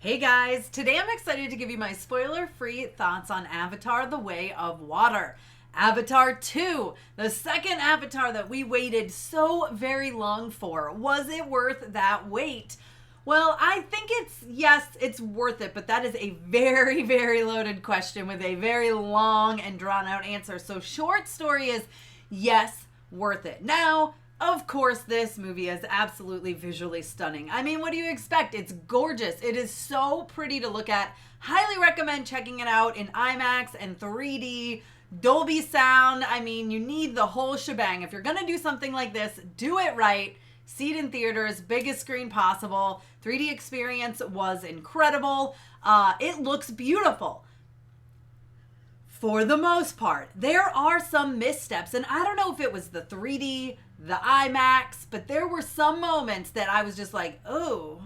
Hey guys, today I'm excited to give you my spoiler-free thoughts on Avatar: The Way of Water. Avatar 2, the second Avatar that we waited so very long for. Was it worth that wait? Well, I think it's worth it, but that is a very, very loaded question with a very long and drawn out answer. So short story is yes, worth it. Now, of course, this movie is absolutely visually stunning. I mean, what do you expect? It's gorgeous. It is so pretty to look at. Highly recommend checking it out in IMAX and 3D, Dolby sound. I mean, you need the whole shebang. If you're going to do something like this, do it right. See it in theaters, biggest screen possible. 3D experience was incredible. It looks beautiful. For the most part, there are some missteps, and I don't know if it was the 3D, the IMAX, but there were some moments that I was just like, oh,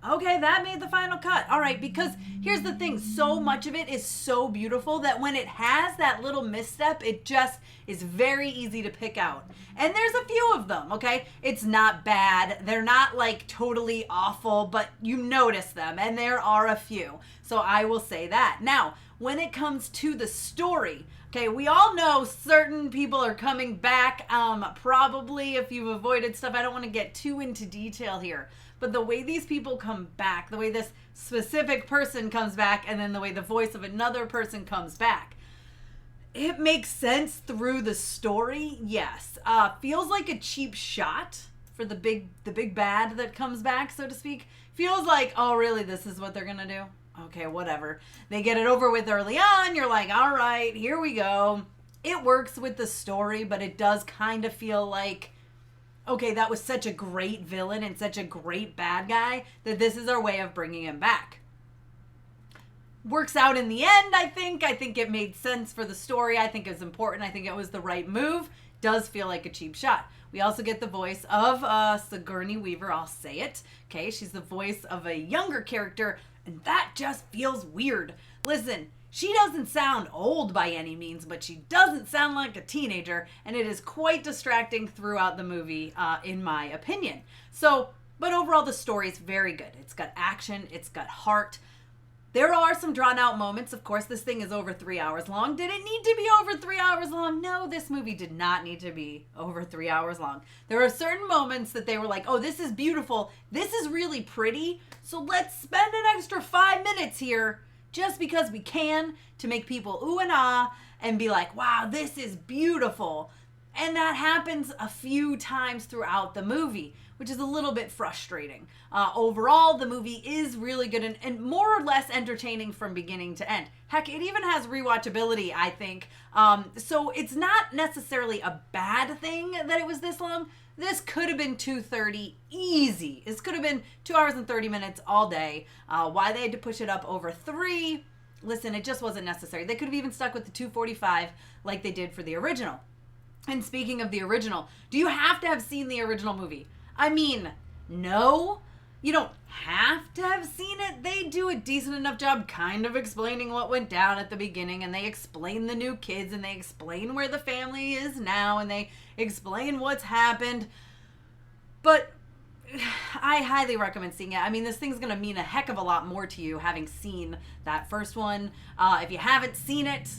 okay, that made the final cut. All right, because here's the thing, so much of it is so beautiful that when it has that little misstep, it just is very easy to pick out. And there's a few of them, okay? It's not bad. They're not like totally awful, but you notice them, and there are a few. So I will say that. Now, when it comes to the story, okay, we all know certain people are coming back, probably if you've avoided stuff. I don't want to get too into detail here, but the way these people come back, the way this specific person comes back, and then the way the voice of another person comes back, it makes sense through the story, yes. Feels like a cheap shot for the big bad that comes back, so to speak. Feels like, oh really, this is what they're gonna do? Okay, whatever. They get it over with early on. You're like, all right, here we go. It works with the story, but it does kind of feel like, okay, that was such a great villain and such a great bad guy that this is our way of bringing him back. Works out in the end, I think. I think it made sense for the story. I think it was important. I think it was the right move. Does feel like a cheap shot. We also get the voice of Sigourney Weaver. I'll say it. Okay, she's the voice of a younger character, and that just feels weird. Listen, she doesn't sound old by any means, but she doesn't sound like a teenager, and it is quite distracting throughout the movie, in my opinion. So, but overall, the story is very good. It's got action. It's got heart. There are some drawn out moments. Of course, this thing is over 3 hours long. Did it need to be over 3 hours long? No, this movie did not need to be over 3 hours long. There are certain moments that they were like, oh, this is beautiful. This is really pretty. So let's spend an extra 5 minutes here just because we can to make people ooh and ah and be like, wow, this is beautiful. And that happens a few times throughout the movie, which is a little bit frustrating. Overall, the movie is really good and more or less entertaining from beginning to end. Heck, it even has rewatchability, I think. So it's not necessarily a bad thing that it was this long. This could have been 2:30 easy. This could have been 2 hours and 30 minutes all day. Why they had to push it up over 3, listen, it just wasn't necessary. They could have even stuck with the 2:45 like they did for the original. And speaking of the original, do you have to have seen the original movie? I mean, no, you don't have to have seen it. They do a decent enough job kind of explaining what went down at the beginning, and they explain the new kids, and they explain where the family is now, and they explain what's happened. But I highly recommend seeing it. I mean, this thing's going to mean a heck of a lot more to you having seen that first one. If you haven't seen it,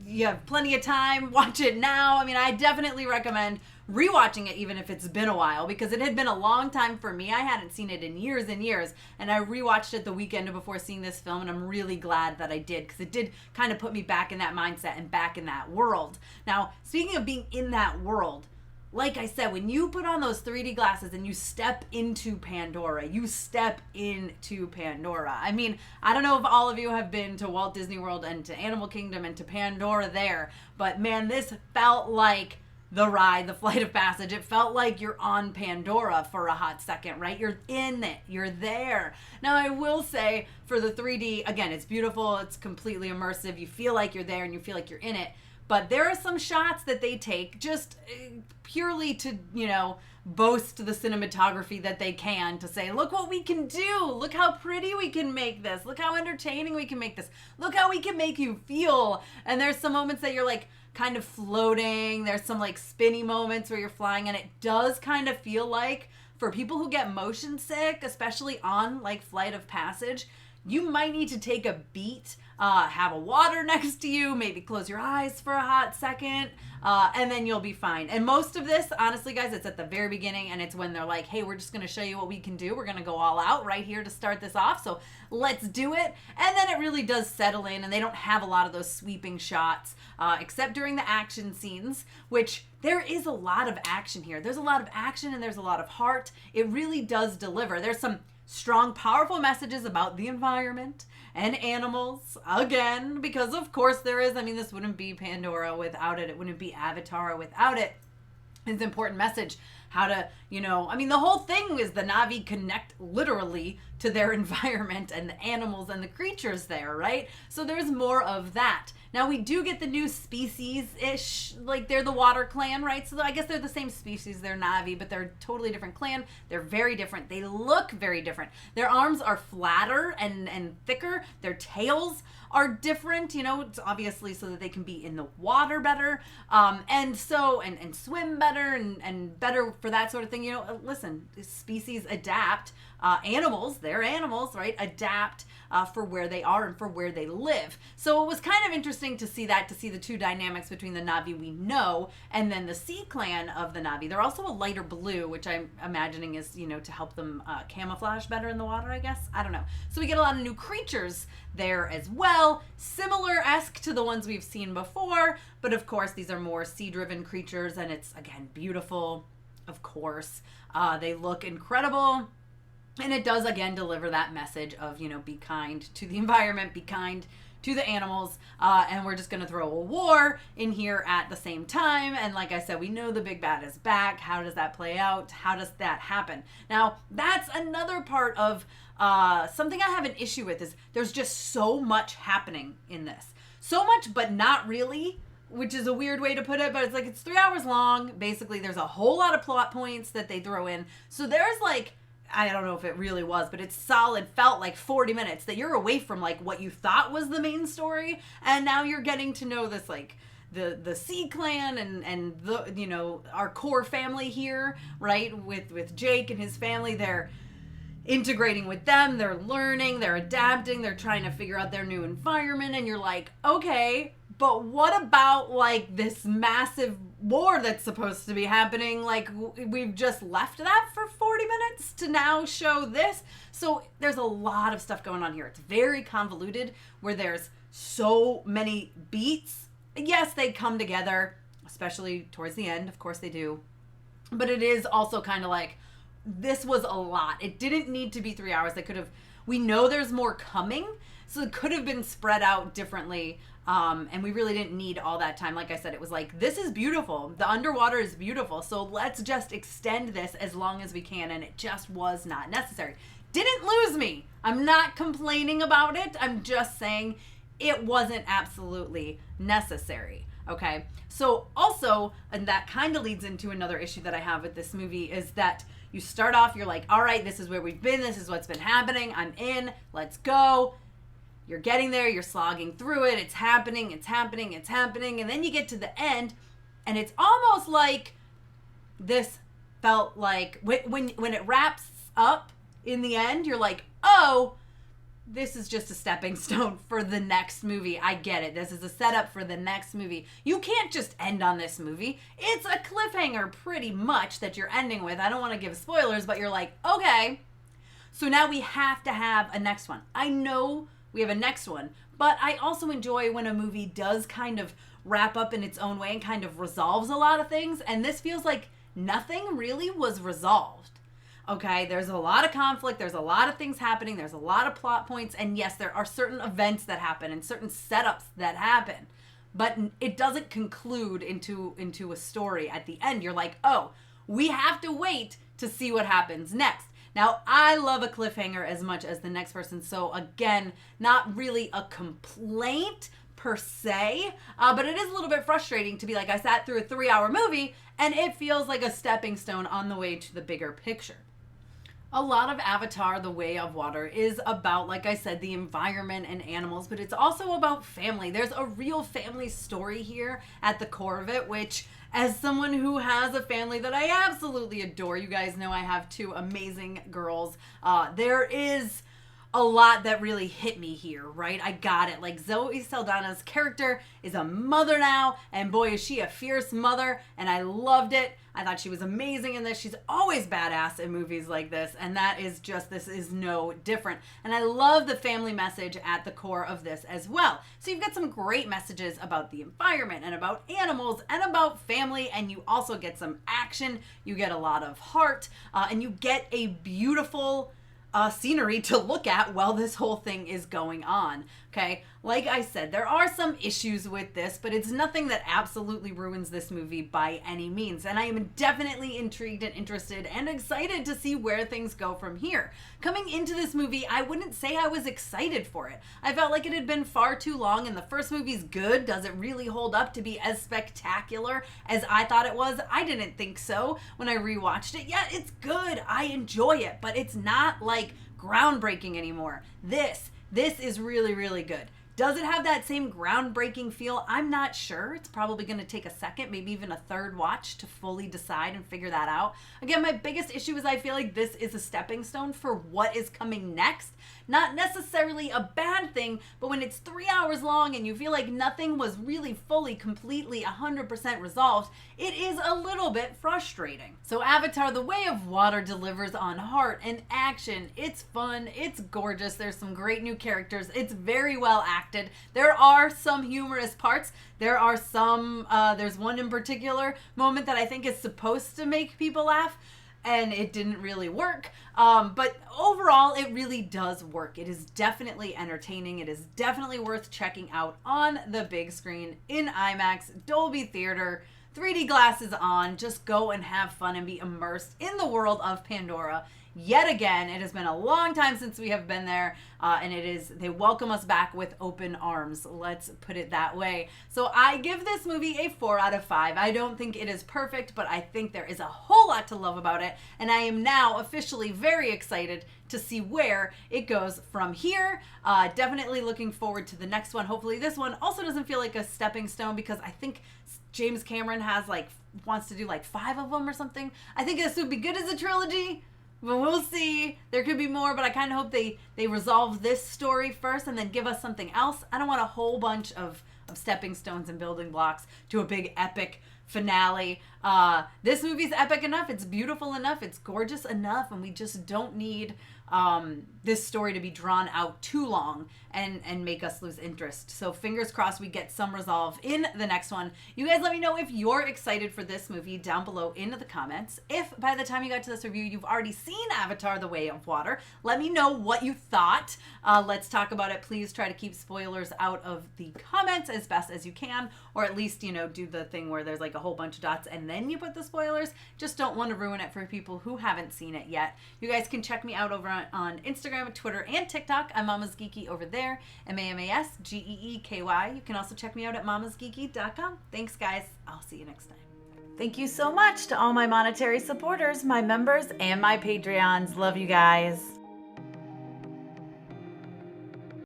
you have plenty of time. Watch it now. I mean, I definitely recommend rewatching it even if it's been a while, because it had been a long time for me. I hadn't seen it in years and years, and I rewatched it the weekend before seeing this film, and I'm really glad that I did, because it did kind of put me back in that mindset and back in that world. Now, speaking of being in that world, like I said, when you put on those 3D glasses and you step into Pandora, you step into Pandora. I mean, I don't know if all of you have been to Walt Disney World and to Animal Kingdom and to Pandora there, but man, this felt like the ride, the flight of passage. It felt like you're on Pandora for a hot second, right? You're in it. You're there. Now, I will say for the 3D, again, it's beautiful. It's completely immersive. You feel like you're there and you feel like you're in it. But there are some shots that they take just purely to, boast the cinematography that they can, to say, look what we can do. Look how pretty we can make this. Look how entertaining we can make this. Look how we can make you feel. And there's some moments that you're like kind of floating. There's some like spinny moments where you're flying, and it does kind of feel like for people who get motion sick, especially on like Flight of Passage, you might need to take a beat, have a water next to you, maybe close your eyes for a hot second, and then you'll be fine. And most of this, honestly, guys, it's at the very beginning, and it's when they're like, hey, we're just going to show you what we can do. We're going to go all out right here to start this off, so let's do it. And then it really does settle in, and they don't have a lot of those sweeping shots, except during the action scenes, which there is a lot of action here. There's a lot of action, and there's a lot of heart. It really does deliver. There's some strong, powerful messages about the environment and animals, again, because of course there is. I mean, this wouldn't be Pandora without it. It wouldn't be Avatar without it. It's an important message. How to, I mean, the whole thing is the Na'vi connect literally to their environment and the animals and the creatures there, right? So there's more of that. Now, we do get the new species-ish, like they're the water clan, right? So I guess they're the same species, they're Na'vi, but they're a totally different clan. They're very different. They look very different. Their arms are flatter and thicker. Their tails are different, it's obviously so that they can be in the water better, and swim better and better for that sort of thing. Listen, species adapt. Animals, they're animals, right? Adapt for where they are and for where they live. So it was kind of interesting to see the two dynamics between the Na'vi we know and then the Sea Clan of the Na'vi. They're also a lighter blue, which I'm imagining is, to help them camouflage better in the water, I guess. I don't know. So we get a lot of new creatures there as well, similar-esque to the ones we've seen before, but of course these are more sea-driven creatures, and it's, again, beautiful, of course. They look incredible. And it does, again, deliver that message of, be kind to the environment, be kind to the animals, and we're just going to throw a war in here at the same time. And like I said, we know the big bad is back. How does that play out? How does that happen? Now, that's another part of something I have an issue with is there's just so much happening in this. So much, but not really, which is a weird way to put it, but it's like it's 3 hours long. Basically, there's a whole lot of plot points that they throw in. So there's like, I don't know if it really was, but it's felt like 40 minutes that you're away from like what you thought was the main story. And now you're getting to know this like the Sea Clan and the, our core family here, right? With Jake and his family. They're integrating with them. They're learning, they're adapting, they're trying to figure out their new environment. And you're like, okay, but what about like this massive war that's supposed to be happening? Like we've just left that for 40 minutes to now show this. So there's a lot of stuff going on here. It's very convoluted where there's so many beats. Yes, they come together, especially towards the end. Of course they do. But it is also kind of like, this was a lot. It didn't need to be 3 hours. We know there's more coming. So it could have been spread out differently. And we really didn't need all that time. Like I said, it was like, this is beautiful. The underwater is beautiful. So let's just extend this as long as we can. And it just was not necessary. Didn't lose me. I'm not complaining about it. I'm just saying it wasn't absolutely necessary. Okay. So also, and that kind of leads into another issue that I have with this movie is that you start off, you're like, all right, this is where we've been. This is what's been happening. I'm in. Let's go. You're getting there, you're slogging through it, it's happening, and then you get to the end, and it's almost like this felt like, when it wraps up in the end, you're like, oh, this is just a stepping stone for the next movie. I get it. This is a setup for the next movie. You can't just end on this movie. It's a cliffhanger pretty much that you're ending with. I don't want to give spoilers, but you're like, okay, so now we have to have a next one. I know we have a next one, but I also enjoy when a movie does kind of wrap up in its own way and kind of resolves a lot of things, and this feels like nothing really was resolved. Okay, there's a lot of conflict, there's a lot of things happening, there's a lot of plot points, and yes, there are certain events that happen and certain setups that happen, but it doesn't conclude into a story at the end. You're like, oh, we have to wait to see what happens next. Now, I love a cliffhanger as much as the next person, so again, not really a complaint per se, but it is a little bit frustrating to be like, I sat through a 3-hour movie, and it feels like a stepping stone on the way to the bigger picture. A lot of Avatar, The Way of Water is about, like I said, the environment and animals, but it's also about family. There's a real family story here at the core of it, which, as someone who has a family that I absolutely adore, you guys know I have two amazing girls, there is a lot that really hit me here, right? I got it. Like, Zoe Saldana's character is a mother now, and boy, is she a fierce mother, and I loved it. I thought she was amazing in this. She's always badass in movies like this, and that is just, this is no different. And I love the family message at the core of this as well. So you've got some great messages about the environment and about animals and about family, and you also get some action, you get a lot of heart, and you get a beautiful scenery to look at while this whole thing is going on. Okay, like I said, there are some issues with this, but it's nothing that absolutely ruins this movie by any means. And I am definitely intrigued and interested and excited to see where things go from here. Coming into this movie, I wouldn't say I was excited for it. I felt like it had been far too long, and the first movie's good. Does it really hold up to be as spectacular as I thought it was? I didn't think so when I rewatched it. Yeah, it's good. I enjoy it, but it's not like groundbreaking anymore. This is really, really good. Does it have that same groundbreaking feel? I'm not sure. It's probably going to take a second, maybe even a third watch to fully decide and figure that out. Again, my biggest issue is I feel like this is a stepping stone for what is coming next. Not necessarily a bad thing, but when it's 3 hours long and you feel like nothing was really fully, completely, 100% resolved, it is a little bit frustrating. So Avatar: The Way of Water delivers on heart and action. It's fun. It's gorgeous. There's some great new characters. It's very well acted. There are some humorous parts. There are some, there's one in particular moment that I think is supposed to make people laugh, and it didn't really work. But overall, it really does work. It is definitely entertaining. It is definitely worth checking out on the big screen in IMAX, Dolby Theater, 3D glasses on. Just go and have fun and be immersed in the world of Pandora. Yet again, it has been a long time since we have been there, and they welcome us back with open arms. Let's put it that way. So I give this movie a 4 out of 5. I don't think it is perfect, but I think there is a whole lot to love about it, and I am now officially very excited to see where it goes from here. Definitely looking forward to the next one. Hopefully this one also doesn't feel like a stepping stone, because I think James Cameron wants to do like 5 of them or something. I think this would be good as a trilogy. But we'll see. There could be more, but I kind of hope they resolve this story first and then give us something else. I don't want a whole bunch of stepping stones and building blocks to a big epic finale. This movie's epic enough. It's beautiful enough. It's gorgeous enough. And we just don't need this story to be drawn out too long and make us lose interest. So fingers crossed we get some resolve in the next one. You guys let me know if you're excited for this movie down below in the comments. If by the time you got to this review you've already seen Avatar: The Way of Water, let me know what you thought. Let's talk about it. Please try to keep spoilers out of the comments as best as you can, or at least, do the thing where there's like a whole bunch of dots and then you put the spoilers. Just don't want to ruin it for people who haven't seen it yet. You guys can check me out over on Instagram, Twitter, and TikTok. I'm MamasGeeky over there. MamasGeeky. You can also check me out at MamasGeeky.com. Thanks, guys. I'll see you next time. Thank you so much to all my monetary supporters, my members, and my Patreons. Love you guys.